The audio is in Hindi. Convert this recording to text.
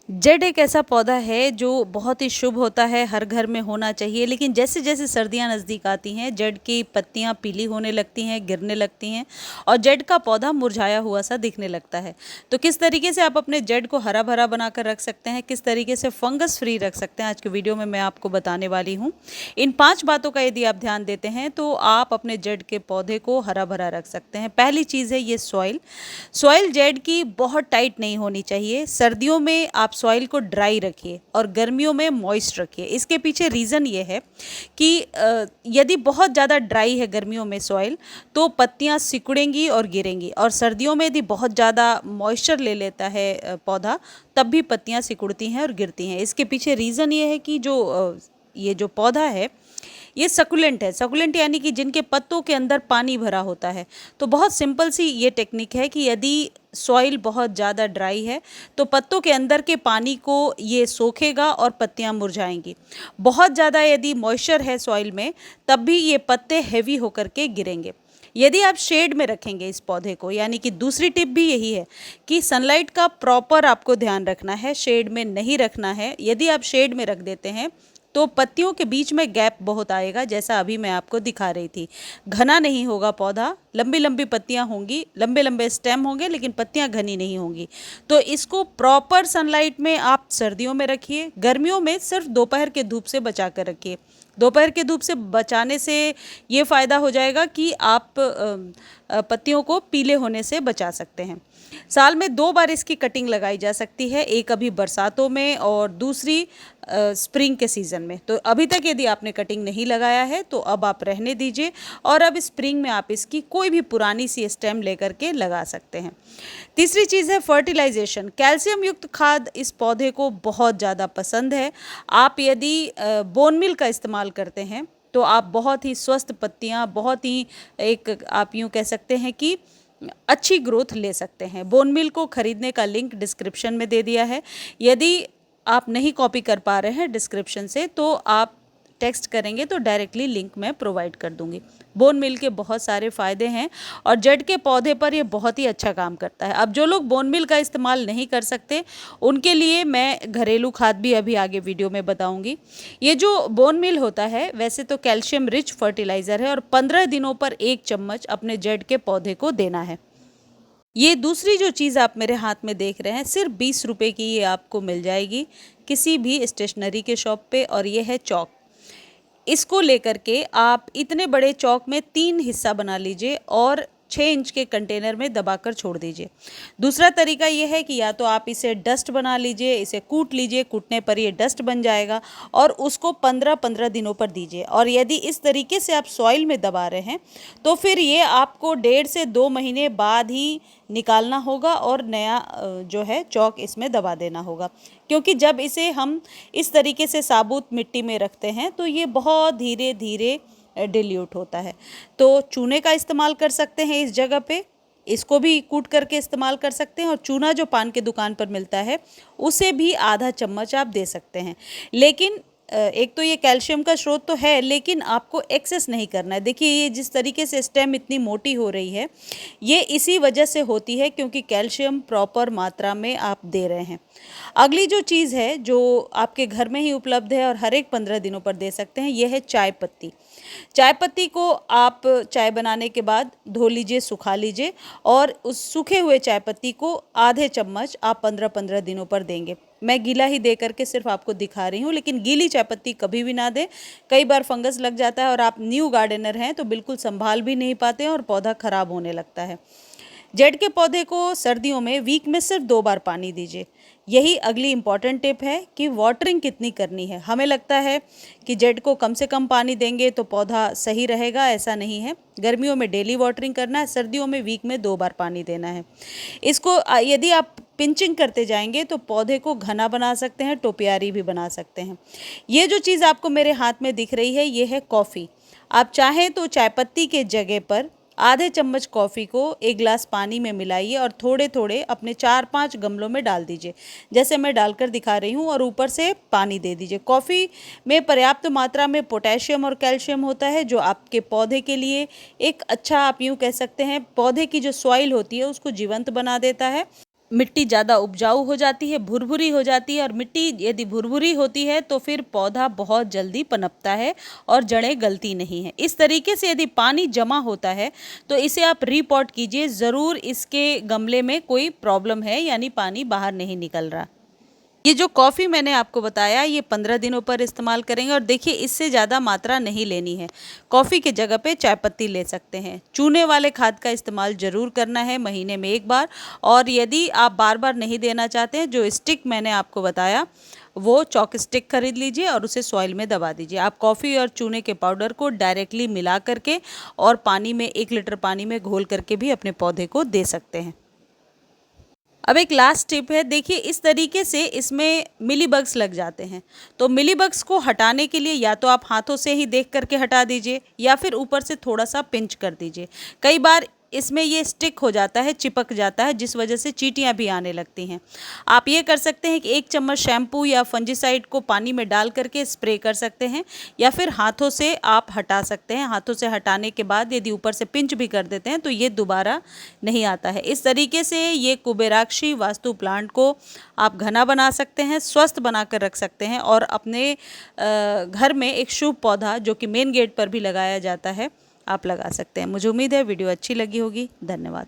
जड़ एक ऐसा पौधा है जो बहुत ही शुभ होता है, हर घर में होना चाहिए। लेकिन जैसे जैसे सर्दियां नज़दीक आती हैं, जड़ की पत्तियां पीली होने लगती हैं, गिरने लगती हैं और जड़ का पौधा मुरझाया हुआ सा दिखने लगता है। तो किस तरीके से आप अपने जड़ को हरा भरा बनाकर रख सकते हैं, किस तरीके से फंगस फ्री रख सकते हैं, आज की वीडियो में मैं आपको बताने वाली हूँ। इन 5 बातों का यदि आप ध्यान देते हैं तो आप अपने जड़ के पौधे को हरा भरा रख सकते हैं। पहली चीज़ है ये सॉइल। सॉइल जड़ की बहुत टाइट नहीं होनी चाहिए। सर्दियों में आप सॉइल को ड्राई रखिए और गर्मियों में मॉइस्ट रखिए। इसके पीछे रीज़न ये है कि यदि बहुत ज़्यादा ड्राई है गर्मियों में सॉइल तो पत्तियां सिकुड़ेंगी और गिरेंगी, और सर्दियों में यदि बहुत ज़्यादा मॉइस्चर ले लेता है पौधा, तब भी पत्तियां सिकुड़ती हैं और गिरती हैं। इसके पीछे रीज़न ये है कि ये जो पौधा है ये सकुलेंट है। सकुलेंट यानी कि जिनके पत्तों के अंदर पानी भरा होता है। तो बहुत सिंपल सी ये टेक्निक है कि यदि सॉइल बहुत ज़्यादा ड्राई है तो पत्तों के अंदर के पानी को ये सोखेगा और पत्तियां मुरझाएंगी। बहुत ज़्यादा यदि मॉइस्चर है सॉइल में, तब भी ये पत्ते हैवी होकर के गिरेंगे। यदि आप शेड में रखेंगे इस पौधे को, यानी कि दूसरी टिप भी यही है कि सनलाइट का प्रॉपर आपको ध्यान रखना है, शेड में नहीं रखना है। यदि आप शेड में रख देते हैं तो पत्तियों के बीच में गैप बहुत आएगा, जैसा अभी मैं आपको दिखा रही थी। घना नहीं होगा पौधा, लंबी लंबी पत्तियां होंगी, लंबे लंबे स्टेम होंगे, लेकिन पत्तियां घनी नहीं होंगी। तो इसको प्रॉपर सनलाइट में आप सर्दियों में रखिए। गर्मियों में सिर्फ दोपहर के धूप से बचा कर रखिए। दोपहर के धूप से बचाने से ये फ़ायदा हो जाएगा कि आप पत्तियों को पीले होने से बचा सकते हैं। साल में 2 बार इसकी कटिंग लगाई जा सकती है, एक अभी बरसातों में और दूसरी स्प्रिंग के सीज़न में। तो अभी तक यदि आपने कटिंग नहीं लगाया है तो अब आप रहने दीजिए, और अब स्प्रिंग में आप इसकी कोई भी पुरानी सी स्टेम लेकर के लगा सकते हैं। तीसरी चीज़ है फर्टिलाइजेशन। कैल्शियम युक्त खाद इस पौधे को बहुत ज़्यादा पसंद है। आप यदि बोन मिल का इस्तेमाल करते हैं तो आप बहुत ही स्वस्थ पत्तियाँ, बहुत ही एक आप यूँ कह सकते हैं कि अच्छी ग्रोथ ले सकते हैं। बोन मिल को खरीदने का लिंक डिस्क्रिप्शन में दे दिया है। यदि आप नहीं कॉपी कर पा रहे हैं डिस्क्रिप्शन से तो आप टेक्स्ट करेंगे तो डायरेक्टली लिंक मैं प्रोवाइड कर दूंगी। बोन मिल के बहुत सारे फ़ायदे हैं और जड़ के पौधे पर ये बहुत ही अच्छा काम करता है। अब जो लोग बोन मिल का इस्तेमाल नहीं कर सकते उनके लिए मैं घरेलू खाद भी अभी आगे वीडियो में बताऊंगी। ये जो बोन मिल होता है वैसे तो कैल्शियम रिच फर्टिलाइज़र है और 15 दिनों पर 1 चम्मच अपने जड़ के पौधे को देना है। ये दूसरी जो चीज़ आप मेरे हाथ में देख रहे हैं, सिर्फ 20 रुपये की ये आपको मिल जाएगी किसी भी स्टेशनरी के शॉप पे, और ये है चौक। इसको लेकर के आप इतने बड़े चौक में 3 हिस्सा बना लीजिए और 6 इंच के कंटेनर में दबाकर छोड़ दीजिए। दूसरा तरीका ये है कि या तो आप इसे डस्ट बना लीजिए, इसे कूट लीजिए, कूटने पर ये डस्ट बन जाएगा और उसको 15-15 दिनों पर दीजिए। और यदि इस तरीके से आप सॉइल में दबा रहे हैं तो फिर ये आपको 1.5 से 2 महीने बाद ही निकालना होगा और नया जो है चौक इसमें दबा देना होगा। क्योंकि जब इसे हम इस तरीके से साबुत मिट्टी में रखते हैं तो ये बहुत धीरे धीरे डिल्यूट होता है। तो चूने का इस्तेमाल कर सकते हैं इस जगह पे, इसको भी कूट करके इस्तेमाल कर सकते हैं, और चूना जो पान के दुकान पर मिलता है उसे भी आधा चम्मच आप दे सकते हैं। लेकिन एक तो ये कैल्शियम का स्रोत तो है, लेकिन आपको एक्सेस नहीं करना है। देखिए ये जिस तरीके से स्टेम इतनी मोटी हो रही है, ये इसी वजह से होती है क्योंकि कैल्शियम प्रॉपर मात्रा में आप दे रहे हैं। अगली जो चीज़ है जो आपके घर में ही उपलब्ध है और हर एक 15 दिनों पर दे सकते हैं, यह है चाय पत्ती। चाय पत्ती को आप चाय बनाने के बाद धो लीजिए, सुखा लीजिए, और उस सूखे हुए चाय पत्ती को आधे चम्मच आप 15-15 दिनों पर देंगे। मैं गीला ही दे करके सिर्फ आपको दिखा रही हूँ, लेकिन गीली चाय पत्ती कभी भी ना दें। कई बार फंगस लग जाता है और आप न्यू गार्डनर हैं तो बिल्कुल संभाल भी नहीं पाते हैं और पौधा खराब होने लगता है। जड़ के पौधे को सर्दियों में वीक में सिर्फ 2 बार पानी दीजिए। यही अगली इम्पॉर्टेंट टिप है कि वाटरिंग कितनी करनी है। हमें लगता है कि जड़ को कम से कम पानी देंगे तो पौधा सही रहेगा, ऐसा नहीं है। गर्मियों में डेली वाटरिंग करना है, सर्दियों में वीक में 2 बार पानी देना है। इसको यदि आप पिंचिंग करते जाएंगे तो पौधे को घना बना सकते हैं, टोपियारी भी बना सकते हैं। ये जो चीज़ आपको मेरे हाथ में दिख रही है ये है कॉफ़ी। आप चाहें तो चाय पत्ती के जगह पर आधे चम्मच कॉफ़ी को 1 गिलास पानी में मिलाइए और थोड़े थोड़े अपने 4-5 गमलों में डाल दीजिए, जैसे मैं डालकर दिखा रही हूँ, और ऊपर से पानी दे दीजिए। कॉफ़ी में पर्याप्त मात्रा में पोटेशियम और कैल्शियम होता है जो आपके पौधे के लिए एक अच्छा, आप यूँ कह सकते हैं, पौधे की जो सॉइल होती है उसको जीवंत बना देता है। मिट्टी ज़्यादा उपजाऊ हो जाती है, भुरभुरी हो जाती है, और मिट्टी यदि भुरभुरी होती है तो फिर पौधा बहुत जल्दी पनपता है और जड़ें गलती नहीं है। इस तरीके से यदि पानी जमा होता है तो इसे आप रीपॉट कीजिए, ज़रूर इसके गमले में कोई प्रॉब्लम है, यानी पानी बाहर नहीं निकल रहा। ये जो कॉफ़ी मैंने आपको बताया, ये 15 दिनों पर इस्तेमाल करेंगे, और देखिए इससे ज़्यादा मात्रा नहीं लेनी है। कॉफ़ी की जगह पे चाय पत्ती ले सकते हैं। चूने वाले खाद का इस्तेमाल ज़रूर करना है महीने में एक बार, और यदि आप बार बार नहीं देना चाहते हैं, जो स्टिक मैंने आपको बताया वो चॉक स्टिक खरीद लीजिए और उसे सॉइल में दबा दीजिए। आप कॉफ़ी और चूने के पाउडर को डायरेक्टली मिला करके और पानी में 1 लीटर पानी में घोल करके भी अपने पौधे को दे सकते हैं। अब एक लास्ट टिप है, देखिए इस तरीके से इसमें मिली बग्स लग जाते हैं, तो मिली बग्स को हटाने के लिए या तो आप हाथों से ही देख करके हटा दीजिए, या फिर ऊपर से थोड़ा सा पिंच कर दीजिए। कई बार इसमें ये स्टिक हो जाता है, चिपक जाता है, जिस वजह से चींटियाँ भी आने लगती हैं। आप ये कर सकते हैं कि 1 चम्मच शैम्पू या फंजीसाइड को पानी में डाल करके स्प्रे कर सकते हैं, या फिर हाथों से आप हटा सकते हैं। हाथों से हटाने के बाद यदि ऊपर से पिंच भी कर देते हैं तो ये दोबारा नहीं आता है। इस तरीके से ये कुबेराक्षी वास्तु प्लांट को आप घना बना सकते हैं, स्वस्थ बनाकर रख सकते हैं, और अपने घर में एक शुभ पौधा जो कि मेन गेट पर भी लगाया जाता है, आप लगा सकते हैं। मुझे उम्मीद है वीडियो अच्छी लगी होगी। धन्यवाद।